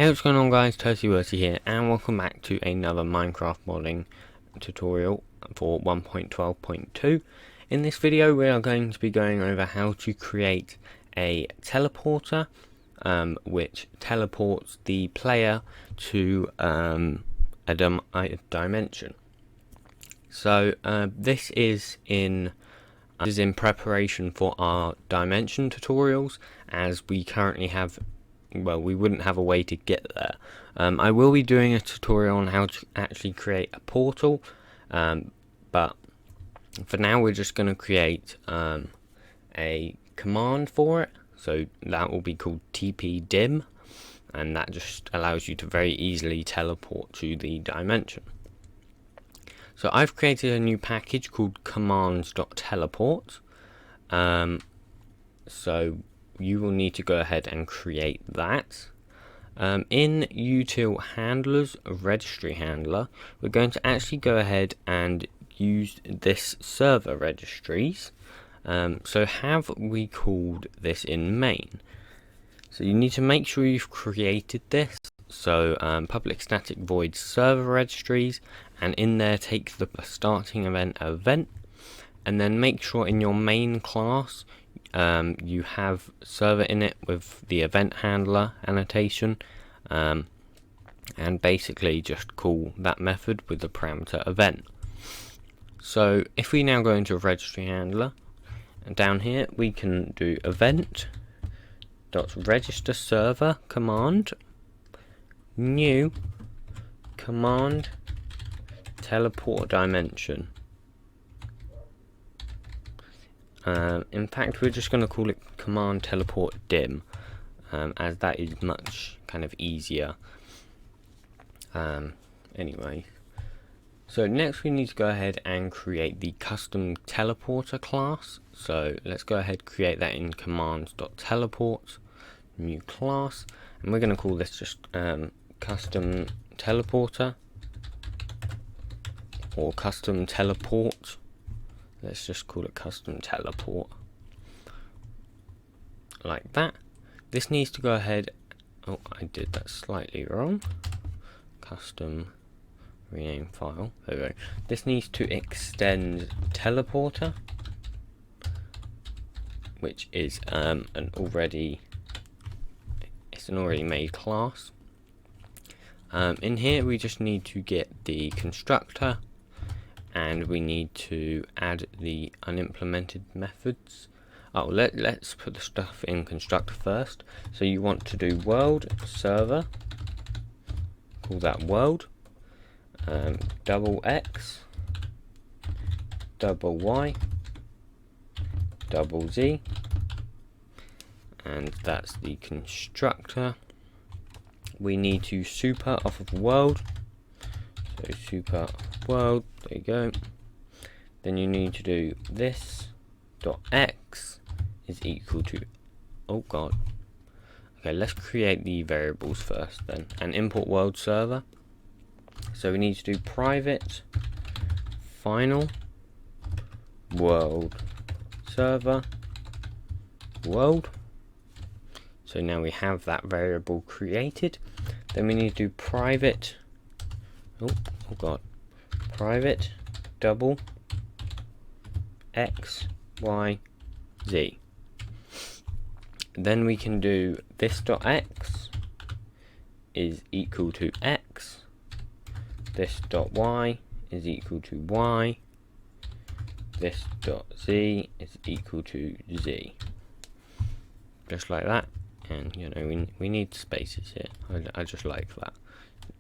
Hey, what's going on guys, TurtyWurty here, and welcome back to another Minecraft modding tutorial for 1.12.2. In this video we are going to be going over how to create a teleporter which teleports the player to a dimension. So this is in preparation for our dimension tutorials, as we currently have, well, we wouldn't have a way to get there. I will be doing a tutorial on how to actually create a portal, but for now we're just going to create a command for it. So that will be called tpdim, and that just allows you to very easily teleport to the dimension. So I've created a new package called commands.teleport. So you will need to go ahead and create that. In util handlers registry handler, we're going to actually go ahead and use this server registries. So have we called this in main? So you need to make sure you've created this. So public static void server registries, and in there take the starting event, and then make sure in your main class you have server in it with the event handler annotation, and basically just call that method with the parameter event. So if we now go into a registry handler, and down here we can do event.register server command new command teleport dimension. In fact, we're just going to call it command teleport dim, as that is much kind of easier. Anyway, so next we need to go ahead and create the custom teleporter class. So let's go ahead, create that in commands.teleport new class, and we're going to call this just custom teleporter or custom teleport. Let's just call it custom teleport, like that. This needs to go ahead, oh, I did that slightly wrong. Custom rename file, there we go. This needs to extend teleporter, which is an already made class. In here we just need to get the constructor, and we need to add the unimplemented methods. Oh, let's put the stuff in constructor first. So you want to do world server, call that world, double x, double y, double z, and that's the constructor. We need to super off of world, so super world, there you go. Then you need to do this dot x is equal to, oh god, okay, let's create the variables first then, and import world server. So we need to do private final world server world. So now we have that variable created. Then we need to do private, oh god, private double x, y, z. Then we can do this dot x is equal to x, this dot y is equal to y, this dot z is equal to z. Just like that. And you know, we need spaces here. I just like that.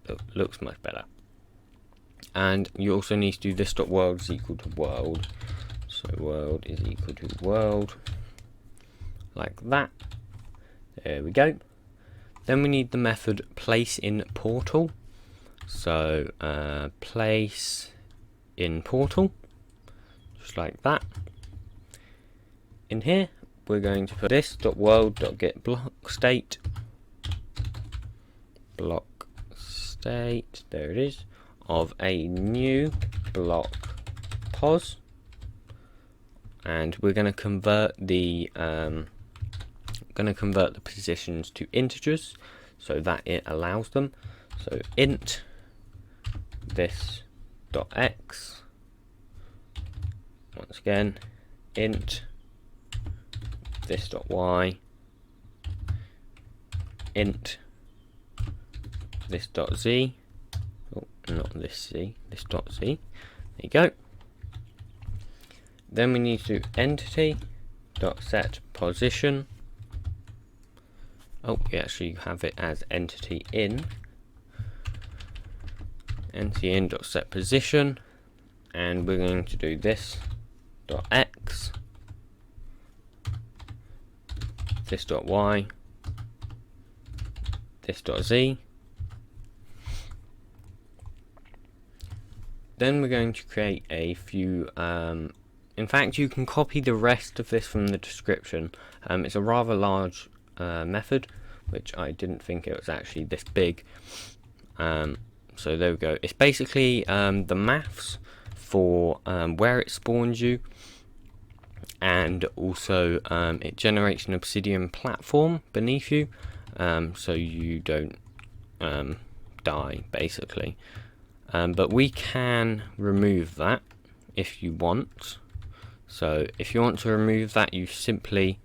It looks much better. And you also need to do this dot world is equal to world. So world is equal to world, like that. There we go. Then we need the method place in portal. So place in portal, just like that. In here we're going to put this dot world dot get block state, there it is, of a new block pos, and we're going to convert the positions to integers. so that it allows them. So int this dot x, once again int this dot y, int this dot z, oh, not this z, this dot z, there you go. Then we need to do entity dot set position. Oh, you actually have it as entity in dot set position, and we're going to do this dot x, this dot y, this dot z. Then we're going to create a few in fact, you can copy the rest of this from the description. It's a rather large method, which I didn't think it was actually this big. So there we go. It's basically the maths for where it spawns you, and also it generates an obsidian platform beneath you, so you don't die, basically. But we can remove that if you want. So if you want to remove that, you simply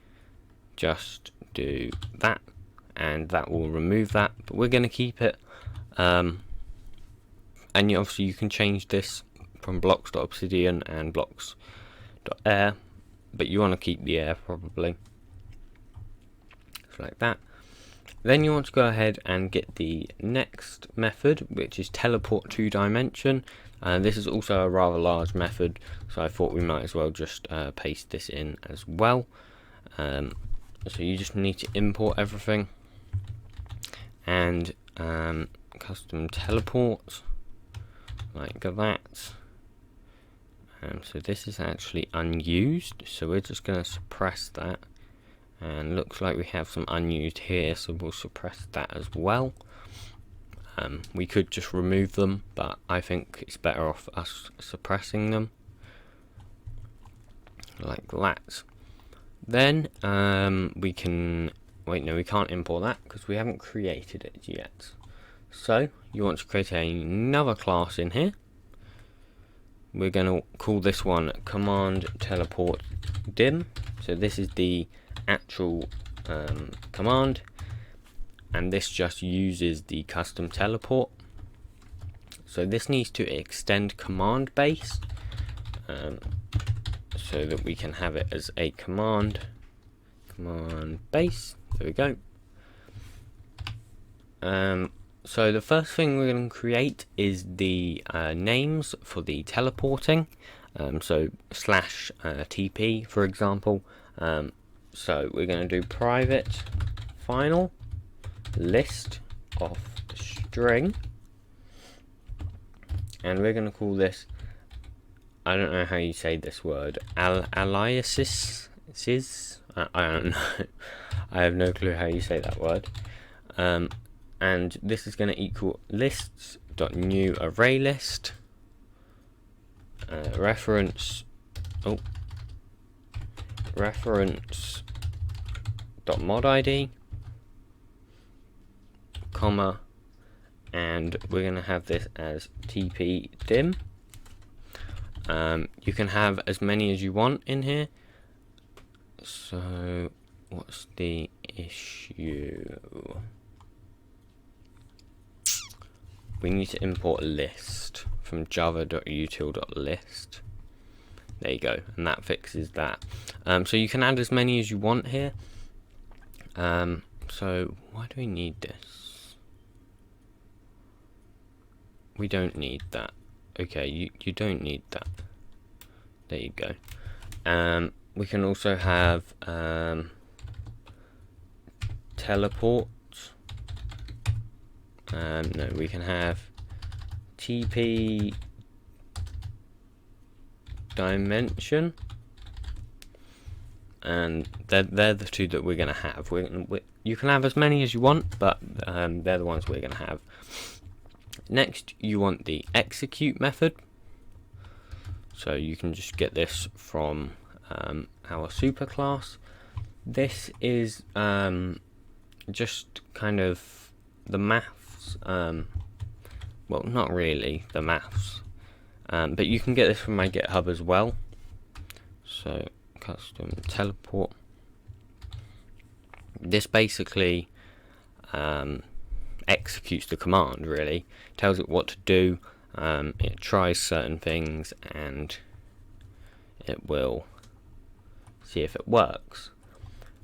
just do that, and that will remove that. But we're going to keep it. And obviously you can change this from blocks.obsidian and blocks.air, but you want to keep the air probably. So like that. Then you want to go ahead and get the next method, which is teleport to dimension. This is also a rather large method, so I thought we might as well just paste this in as well. So you just need to import everything, and custom teleport like that. So this is actually unused, so we're just going to suppress that. And looks like we have some unused here, so we'll suppress that as well. We could just remove them, but I think it's better off us suppressing them like that. Then we can wait, no, we can't import that because we haven't created it yet. So you want to create another class in here. We're going to call this one command teleport dim. So this is the actual command, and this just uses the custom teleport. So this needs to extend command base, so that we can have it as a command base. There we go. So the first thing we're going to create is the names for the teleporting. So slash TP, for example. So we're going to do private final list of string, and we're going to call this, I don't know how you say this word, aliases. I don't know. I have no clue how you say that word. And this is going to equal lists.new array list reference dot.mod id, comma, and we're going to have this as tp dim. You can have as many as you want in here. So what's the issue? We need to import a list from java.util.list. There you go, and that fixes that. So you can add as many as you want here. So why do we need this? We don't need that. Okay, you don't need that. There you go. We can also have teleport. No, we can have TP dimension, and they're the two that we're going to have. You can have as many as you want, but they're the ones we're going to have. Next, you want the execute method. So you can just get this from our superclass. This is just kind of the maths, well, not really the maths, but you can get this from my GitHub as well. So custom teleport. This basically executes the command, really tells it what to do. It tries certain things and it will see if it works.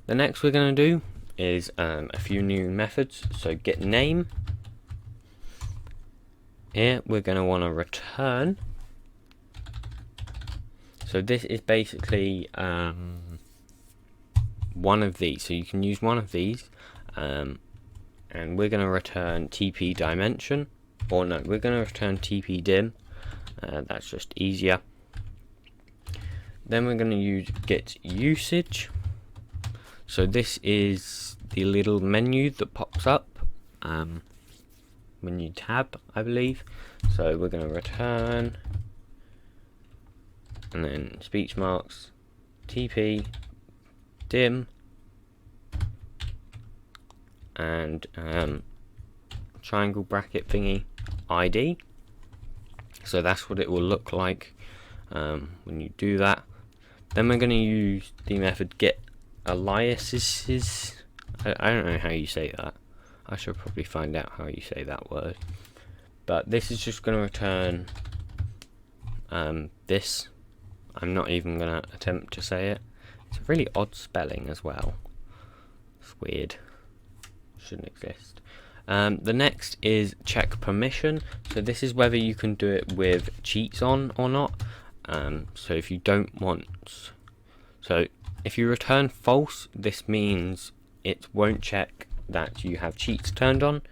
The next we're going to do is a few new methods. So get name. Here we're going to want to return. So this is basically one of these. So you can use one of these, and we're going to return TP dimension. Or no, we're going to return TP dim. That's just easier. Then we're going to use get usage. So this is the little menu that pops up when you tab, I believe. So we're going to return, and then speech marks, TP dim, and triangle bracket thingy ID. So that's what it will look like when you do that. Then we're going to use the method get aliases. I don't know how you say that. I should probably find out how you say that word. But this is just going to return this. I'm not even going to attempt to say it. It's a really odd spelling as well. It's weird. Shouldn't exist. The next is check permission. So this is whether you can do it with cheats on or not. So if you don't want, so if you return false, this means it won't check that you have cheats turned on.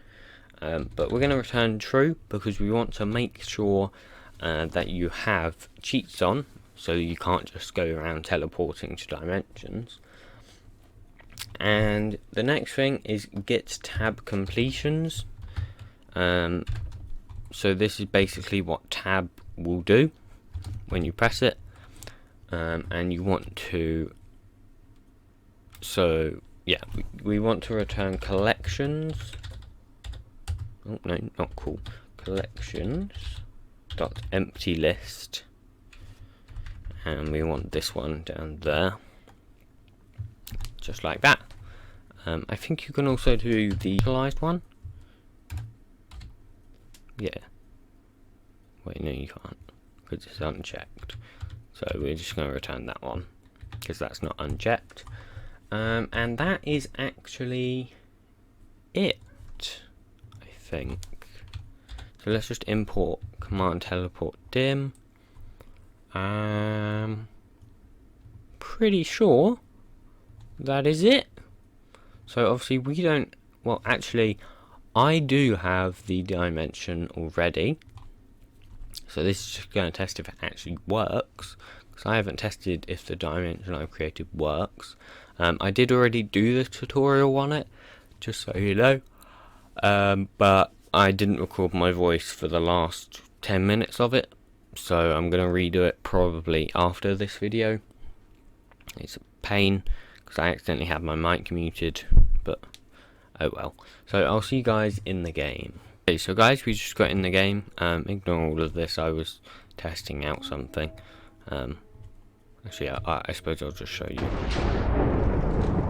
But we're going to return true because we want to make sure that you have cheats on, so you can't just go around teleporting to dimensions. And the next thing is get tab completions. So this is basically what tab will do when you press it, and you want to, so yeah, we want to return collections. Oh no, not cool. Collections dot empty list, and we want this one down there, just like that. I think you can also do the utilized one. Yeah. Wait, no, you can't, because it's unchecked. So we're just going to return that one because that's not unchecked. And that is actually it, I think. So let's just import command teleport dim. Pretty sure that is it. So obviously we don't, well actually I do have the dimension already. So this is just going to test if it actually works, because I haven't tested if the dimension I've created works. I did already do the tutorial on it, just so you know, but I didn't record my voice for the last 10 minutes of it, so I'm going to redo it probably after this video. It's a pain, because I accidentally had my mic muted, but oh well. So I'll see you guys in the game. Okay, so guys, we just got in the game. Ignore all of this, I was testing out something. Actually, I suppose I'll just show you.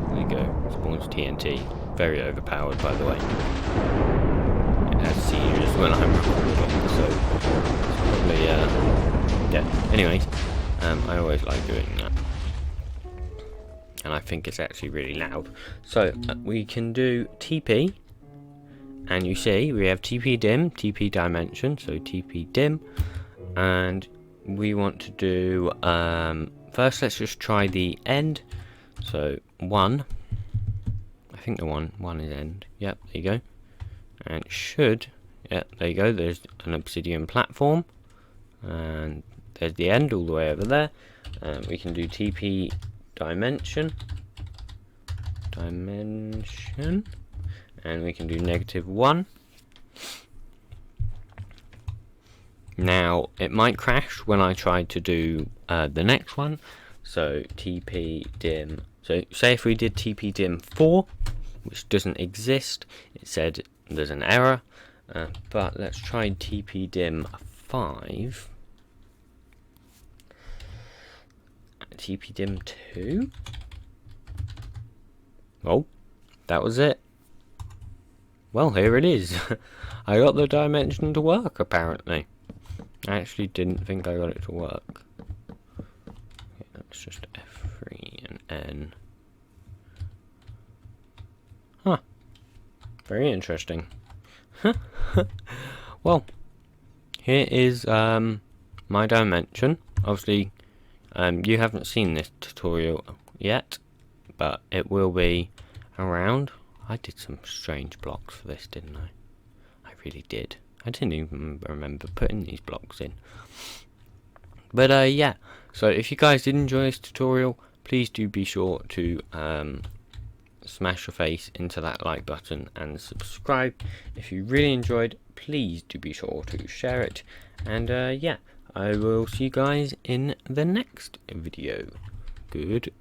There you go, spawns TNT. Very overpowered, by the way. It has seizures when I'm recording, so it's probably, yeah. Anyways, I always like doing that. And I think it's actually really loud. So, we can do TP. And you see, we have TP dim, TP dimension, so TP dim. And we want to do, first let's just try the end. So 1, I think the one is end. Yep, there you go. And it should, yep, there you go, there's an obsidian platform. And there's the end all the way over there. We can do TP dimension. And we can do -1. Now it might crash when I try to do the next one. So TP dim. So say if we did TP dim 4, which doesn't exist, it said there's an error, but let's try tpdim 5. tpdim 2. Oh, that was it. Well, here it is. I got the dimension to work, apparently. I actually didn't think I got it to work. Okay, that's just F3 and N. Huh. Very interesting. Well, here is my dimension. Obviously, you haven't seen this tutorial yet, but it will be around. I did some strange blocks for this, didn't I? I really did. I didn't even remember putting these blocks in. But yeah, so if you guys did enjoy this tutorial, please do be sure to smash your face into that like button and subscribe. If you really enjoyed, please do be sure to share it. And yeah, I will see you guys in the next video. Goodbye.